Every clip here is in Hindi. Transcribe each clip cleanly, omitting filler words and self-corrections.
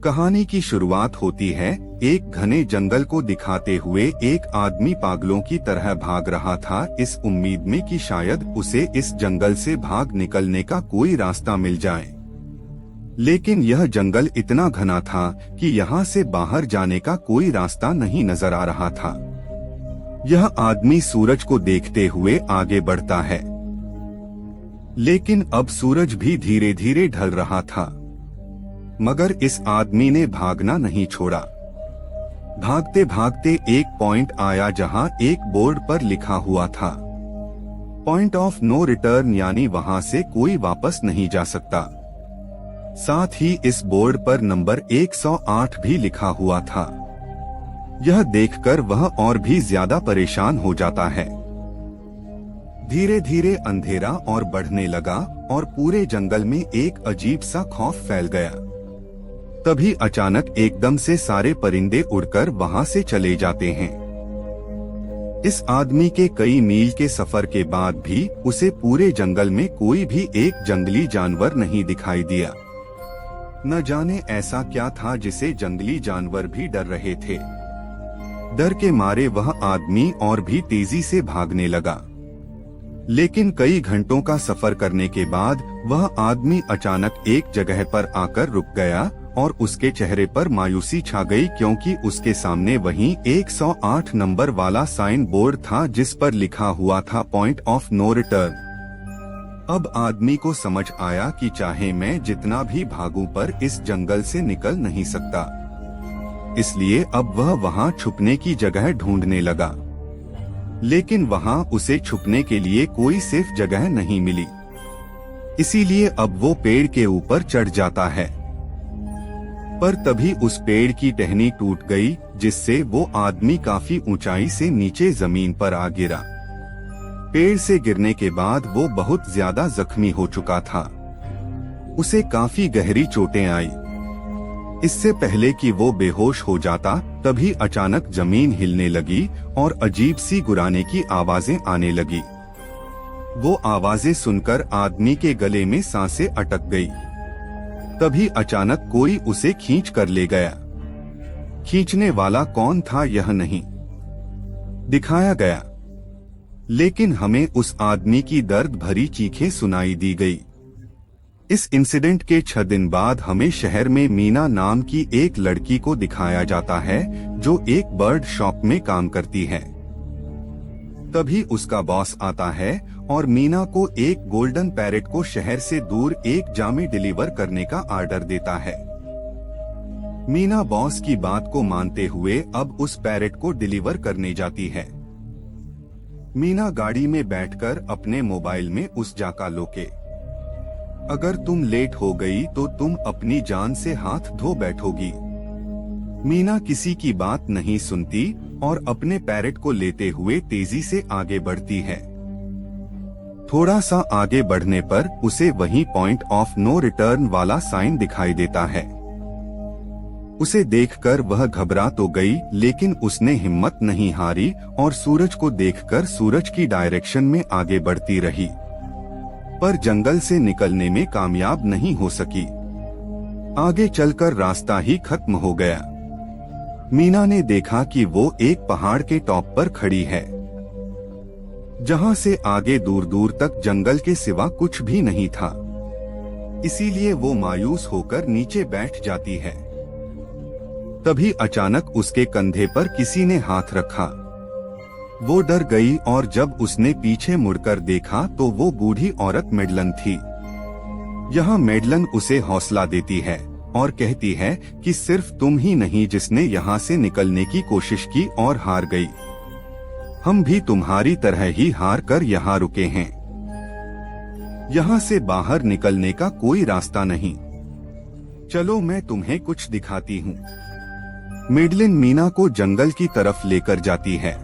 कहानी की शुरुआत होती है एक घने जंगल को दिखाते हुए। एक आदमी पागलों की तरह भाग रहा था, इस उम्मीद में कि शायद उसे इस जंगल से भाग निकलने का कोई रास्ता मिल जाए। लेकिन यह जंगल इतना घना था कि यहाँ से बाहर जाने का कोई रास्ता नहीं नजर आ रहा था। यह आदमी सूरज को देखते हुए आगे बढ़ता है, लेकिन अब सूरज भी धीरे धीरे ढल रहा था। मगर इस आदमी ने भागना नहीं छोड़ा। भागते भागते एक पॉइंट आया जहां एक बोर्ड पर लिखा हुआ था पॉइंट ऑफ नो रिटर्न, यानी वहां से कोई वापस नहीं जा सकता। साथ ही इस बोर्ड पर नंबर 108 भी लिखा हुआ था। यह देखकर वह और भी ज्यादा परेशान हो जाता है। धीरे धीरे अंधेरा और बढ़ने लगा और पूरे जंगल में एक अजीब सा खौफ फैल गया। तभी अचानक एकदम से सारे परिंदे उड़कर वहां से चले जाते हैं। इस आदमी के कई मील के सफर के बाद भी उसे पूरे जंगल में कोई भी एक जंगली जानवर नहीं दिखाई दिया। न जाने ऐसा क्या था जिसे जंगली जानवर भी डर रहे थे। डर के मारे वह आदमी और भी तेजी से भागने लगा। लेकिन कई घंटों का सफर करने के बाद वह आदमी अचानक एक जगह पर आकर रुक गया और उसके चेहरे पर मायूसी छा गई, क्योंकि उसके सामने वहीं 108 नंबर वाला साइन बोर्ड था जिस पर लिखा हुआ था पॉइंट ऑफ नो रिटर्न। अब आदमी को समझ आया कि चाहे मैं जितना भी भागूं पर इस जंगल से निकल नहीं सकता। इसलिए अब वह वहां छुपने की जगह ढूंढने लगा। लेकिन वहां उसे छुपने के लिए कोई सेफ जगह नहीं मिली। इसीलिए अब वो पेड़ के ऊपर चढ़ जाता है। पर तभी उस पेड़ की टहनी टूट गई, जिससे वो आदमी काफी ऊंचाई से नीचे जमीन पर आ गिरा। पेड़ से गिरने के बाद वो बहुत ज्यादा जख्मी हो चुका था। उसे काफी गहरी चोटें आई। इससे पहले कि वो बेहोश हो जाता, तभी अचानक जमीन हिलने लगी और अजीब सी गुर्राने की आवाजें आने लगी। वो आवाजें सुनकर आदमी के गले में सांसें अटक गई। तभी अचानक कोई उसे खींच कर ले गया। खींचने वाला कौन था यह नहीं दिखाया गया, लेकिन हमें उस आदमी की दर्द भरी चीखें सुनाई दी गई। इस इंसिडेंट के 6 दिन बाद हमें शहर में मीना नाम की एक लड़की को दिखाया जाता है, जो एक बर्ड शॉप में काम करती है। तभी उसका बॉस आता है और मीना को एक गोल्डन पैरेट को शहर से दूर एक जगह में डिलीवर करने का ऑर्डर देता है। मीना बॉस की बात को मानते हुए अब उस पैरेट को डिलीवर करने जाती है। मीना गाड़ी में बैठकर अपने मोबाइल में उस जगह का लोके। अगर तुम लेट हो गई तो तुम अपनी जान से हाथ धो बैठोगी। मीना किसी की बात नहीं सुनती और अपने पैरेट को लेते हुए तेजी से आगे बढ़ती है। थोड़ा सा आगे बढ़ने पर उसे वहीं पॉइंट ऑफ नो रिटर्न वाला साइन दिखाई देता है। उसे देखकर वह घबरा तो गई, लेकिन उसने हिम्मत नहीं हारी और सूरज को देखकर सूरज की डायरेक्शन में आगे बढ़ती रही, पर जंगल से निकलने में कामयाब नहीं हो सकी। आगे चलकर रास्ता ही खत्म हो गया। मीना ने देखा कि वो एक पहाड़ के टॉप पर खड़ी है, जहां से आगे दूर दूर तक जंगल के सिवा कुछ भी नहीं था। इसीलिए वो मायूस होकर नीचे बैठ जाती है। तभी अचानक उसके कंधे पर किसी ने हाथ रखा। वो डर गई और जब उसने पीछे मुड़कर देखा तो वो बूढ़ी औरत मेडलन थी। यहाँ मेडलन उसे हौसला देती है और कहती है कि सिर्फ तुम ही नहीं जिसने यहाँ से निकलने की कोशिश की और हार गई। हम भी तुम्हारी तरह ही हार कर यहाँ रुके हैं। यहाँ से बाहर निकलने का कोई रास्ता नहीं। चलो मैं तुम्हें कुछ दिखाती हूँ। मेडलिन मीना को जंगल की तरफ लेकर जाती है।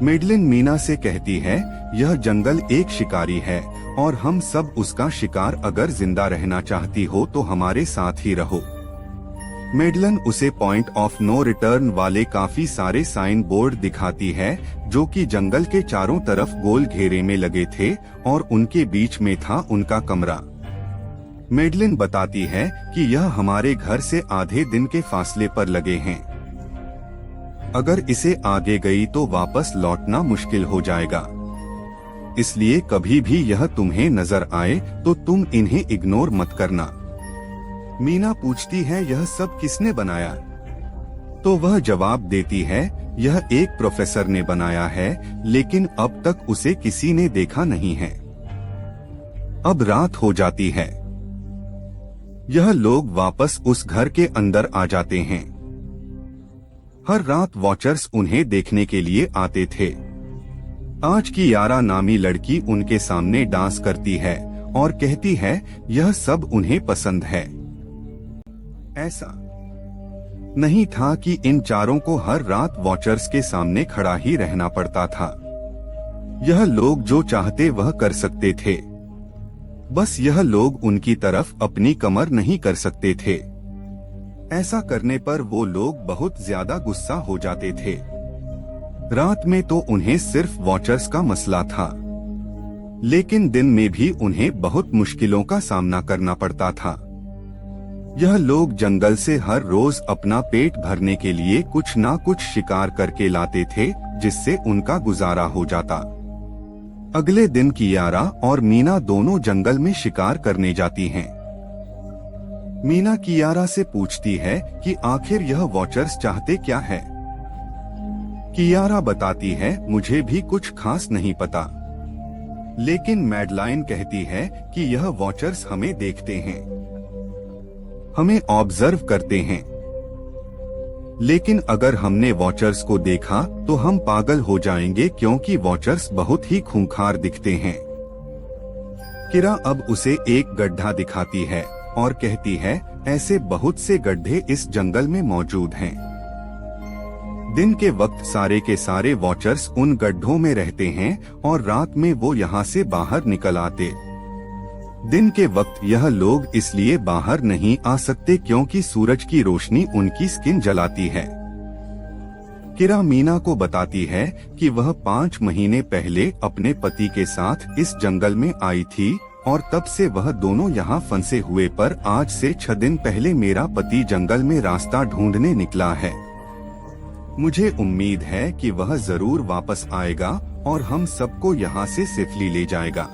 मेडलिन मीना से कहती है, यह जंगल एक शिकारी है और हम सब उसका शिकार। अगर जिंदा रहना चाहती हो तो हमारे साथ ही रहो। मेडलिन उसे पॉइंट ऑफ नो रिटर्न वाले काफी सारे साइन बोर्ड दिखाती है, जो कि जंगल के चारों तरफ गोल घेरे में लगे थे और उनके बीच में था उनका कमरा। मेडलिन बताती है कि यह हमारे घर से आधे दिन के फासले पर लगे हैं। अगर इसे आगे गई तो वापस लौटना मुश्किल हो जाएगा, इसलिए कभी भी यह तुम्हें नजर आए तो तुम इन्हें इग्नोर मत करना। मीना पूछती है, यह सब किसने बनाया? तो वह जवाब देती है, यह एक प्रोफेसर ने बनाया है, लेकिन अब तक उसे किसी ने देखा नहीं है। अब रात हो जाती है। यह लोग वापस उस घर के अंदर आ जाते हैं। हर रात वॉचर्स उन्हें देखने के लिए आते थे। आज की यारा नामी लड़की उनके सामने डांस करती है और कहती है यह सब उन्हें पसंद है। ऐसा नहीं था कि इन चारों को हर रात वॉचर्स के सामने खड़ा ही रहना पड़ता था। यह लोग जो चाहते वह कर सकते थे, बस यह लोग उनकी तरफ अपनी कमर नहीं कर सकते थे। ऐसा करने पर वो लोग बहुत ज्यादा गुस्सा हो जाते थे। रात में तो उन्हें सिर्फ वॉचर्स का मसला था, लेकिन दिन में भी उन्हें बहुत मुश्किलों का सामना करना पड़ता था। यह लोग जंगल से हर रोज अपना पेट भरने के लिए कुछ ना कुछ शिकार करके लाते थे, जिससे उनका गुजारा हो जाता। अगले दिन कियारा और मीना दोनों जंगल में शिकार करने जाती हैं। मीना कियारा से पूछती है कि आखिर यह वॉचर्स चाहते क्या है। कियारा बताती है, मुझे भी कुछ खास नहीं पता, लेकिन मैडलाइन कहती है कि यह वॉचर्स हमें देखते हैं, हमें ऑब्जर्व करते हैं। लेकिन अगर हमने वॉचर्स को देखा तो हम पागल हो जाएंगे, क्योंकि वॉचर्स बहुत ही खूंखार दिखते हैं। किरा अब उसे एक गड्ढा दिखाती है और कहती है, ऐसे बहुत से गड्ढे इस जंगल में मौजूद हैं। दिन के वक्त सारे के सारे वॉचर्स उन गड्ढों में रहते हैं और रात में वो यहाँ से बाहर निकल आते। दिन के वक्त यह लोग इसलिए बाहर नहीं आ सकते क्योंकि सूरज की रोशनी उनकी स्किन जलाती है। किरा मीना को बताती है कि वह 5 महीने पहले अपने पति के साथ इस जंगल में आई थी और तब से वह दोनों यहाँ फंसे हुए, पर आज से 6 दिन पहले मेरा पति जंगल में रास्ता ढूंढने निकला है। मुझे उम्मीद है कि वह जरूर वापस आएगा और हम सबको यहाँ से सेफली ले जाएगा।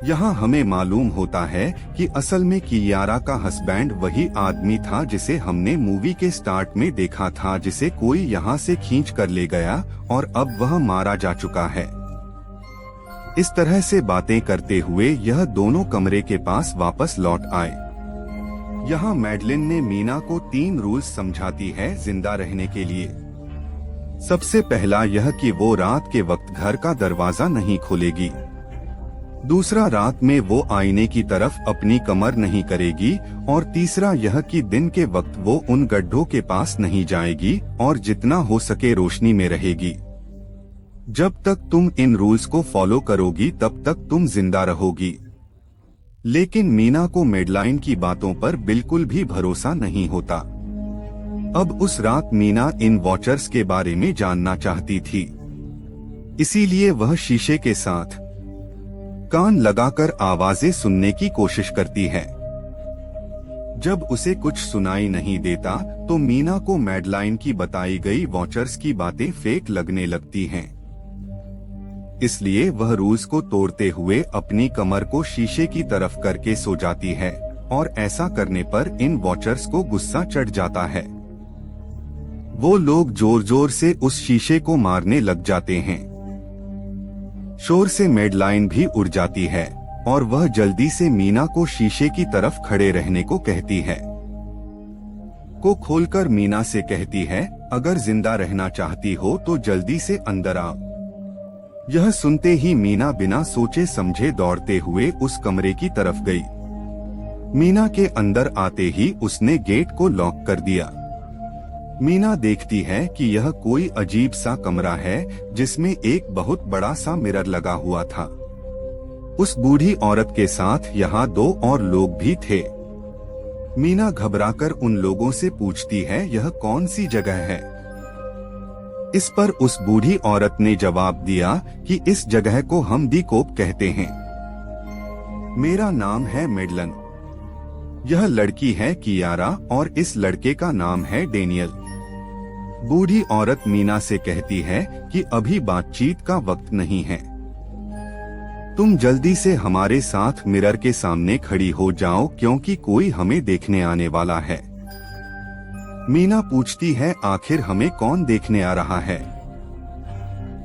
यहाँ हमें मालूम होता है कि असल में कियारा का हस्बैंड वही आदमी था जिसे हमने मूवी के स्टार्ट में देखा था, जिसे कोई यहाँ से खींच कर ले गया और अब वह मारा जा चुका है। इस तरह से बातें करते हुए यह दोनों कमरे के पास वापस लौट आए। यहाँ मैडलिन ने मीना को 3 रूल्स समझाती है जिंदा रहने के लिए। सबसे पहला यह कि वो रात के वक्त घर का दरवाजा नहीं खोलेगी। दूसरा, रात में वो आईने की तरफ अपनी कमर नहीं करेगी। और तीसरा यह कि दिन के वक्त वो उन गड्ढों के पास नहीं जाएगी और जितना हो सके रोशनी में रहेगी। जब तक तुम इन रूल्स को फॉलो करोगी तब तक तुम जिंदा रहोगी। लेकिन मीना को मेडलाइन की बातों पर बिल्कुल भी भरोसा नहीं होता। अब उस रात मीना इन वॉचर्स के बारे में जानना चाहती थी, इसीलिए वह शीशे के साथ कान लगाकर आवाजें सुनने की कोशिश करती है। जब उसे कुछ सुनाई नहीं देता तो मीना को मैडलाइन की बताई गई वॉचर्स की बातें फेक लगने लगती हैं। इसलिए वह रूल्स को तोड़ते हुए अपनी कमर को शीशे की तरफ करके सो जाती है और ऐसा करने पर इन वॉचर्स को गुस्सा चढ़ जाता है। वो लोग जोर जोर से उस शीशे को मारने लग जाते हैं। शोर से मेडलाइन भी उड़ जाती है और वह जल्दी से मीना को शीशे की तरफ खड़े रहने को कहती है। को खोलकर मीना से कहती है, अगर जिंदा रहना चाहती हो तो जल्दी से अंदर आओ। यह सुनते ही मीना बिना सोचे समझे दौड़ते हुए उस कमरे की तरफ गई। मीना के अंदर आते ही उसने गेट को लॉक कर दिया। मीना देखती है कि यह कोई अजीब सा कमरा है जिसमें एक बहुत बड़ा सा मिरर लगा हुआ था। उस बूढ़ी औरत के साथ यहाँ 2 और लोग भी थे। मीना घबराकर उन लोगों से पूछती है, यह कौन सी जगह है? इस पर उस बूढ़ी औरत ने जवाब दिया कि इस जगह को हम दी कोप कहते हैं। मेरा नाम है मेडलन। यह लड़की है कियारा और इस लड़के का नाम है डेनियल। बूढ़ी औरत मीना से कहती है कि अभी बातचीत का वक्त नहीं है, तुम जल्दी से हमारे साथ मिरर के सामने खड़ी हो जाओ क्योंकि कोई हमें देखने आने वाला है। मीना पूछती है आखिर हमें कौन देखने आ रहा है,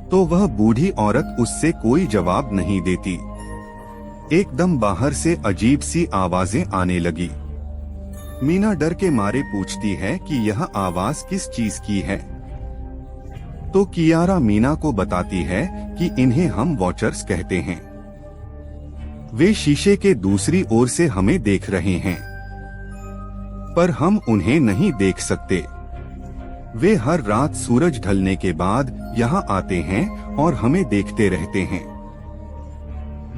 तो वह बूढ़ी औरत उससे कोई जवाब नहीं देती। एकदम बाहर से अजीब सी आवाजें आने लगी। मीना डर के मारे पूछती है कि यह आवाज किस चीज की है, तो कियारा मीना को बताती है कि इन्हें हम वॉचर्स कहते हैं। वे शीशे के दूसरी ओर से हमें देख रहे हैं, पर हम उन्हें नहीं देख सकते। वे हर रात सूरज ढलने के बाद यहाँ आते हैं और हमें देखते रहते हैं।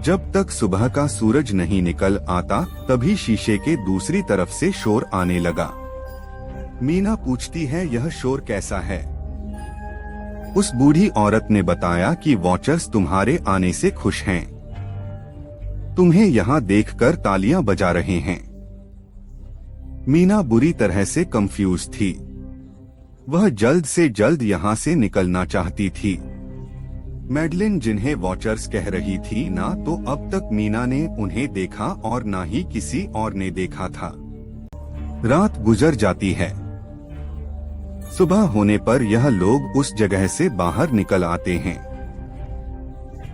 जब तक सुबह का सूरज नहीं निकल आता तभी शीशे के दूसरी तरफ से शोर आने लगा। मीना पूछती है यह शोर कैसा है। उस बूढ़ी औरत ने बताया कि वॉचर्स तुम्हारे आने से खुश हैं, तुम्हें यहाँ देखकर तालियां बजा रहे हैं। मीना बुरी तरह से कंफ्यूज थी। वह जल्द से जल्द यहाँ से निकलना चाहती थी। मैडलिन जिन्हें वॉचर्स कह रही थी ना, तो अब तक मीना ने उन्हें देखा और ना ही किसी और ने देखा था। रात गुजर जाती है। सुबह होने पर यह लोग उस जगह से बाहर निकल आते हैं।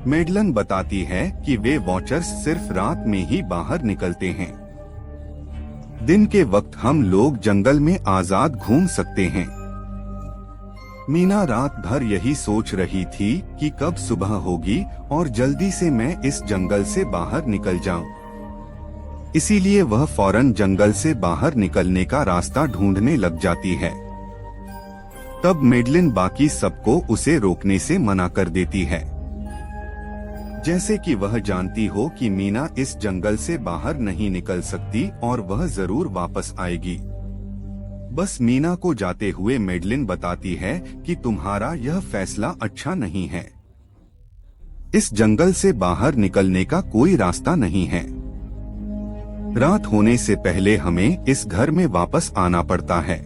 मैडलिन बताती है कि वे वॉचर्स सिर्फ रात में ही बाहर निकलते हैं। दिन के वक्त हम लोग जंगल में आजाद घूम सकते हैं। मीना रात भर यही सोच रही थी कि कब सुबह होगी और जल्दी से मैं इस जंगल से बाहर निकल जाऊं। इसीलिए वह फौरन जंगल से बाहर निकलने का रास्ता ढूंढने लग जाती है। तब मैडलिन बाकी सबको उसे रोकने से मना कर देती है, जैसे कि वह जानती हो कि मीना इस जंगल से बाहर नहीं निकल सकती और वह जरूर वापस आएगी। बस मीना को जाते हुए मैडलिन बताती है कि तुम्हारा यह फैसला अच्छा नहीं है। इस जंगल से बाहर निकलने का कोई रास्ता नहीं है। रात होने से पहले हमें इस घर में वापस आना पड़ता है।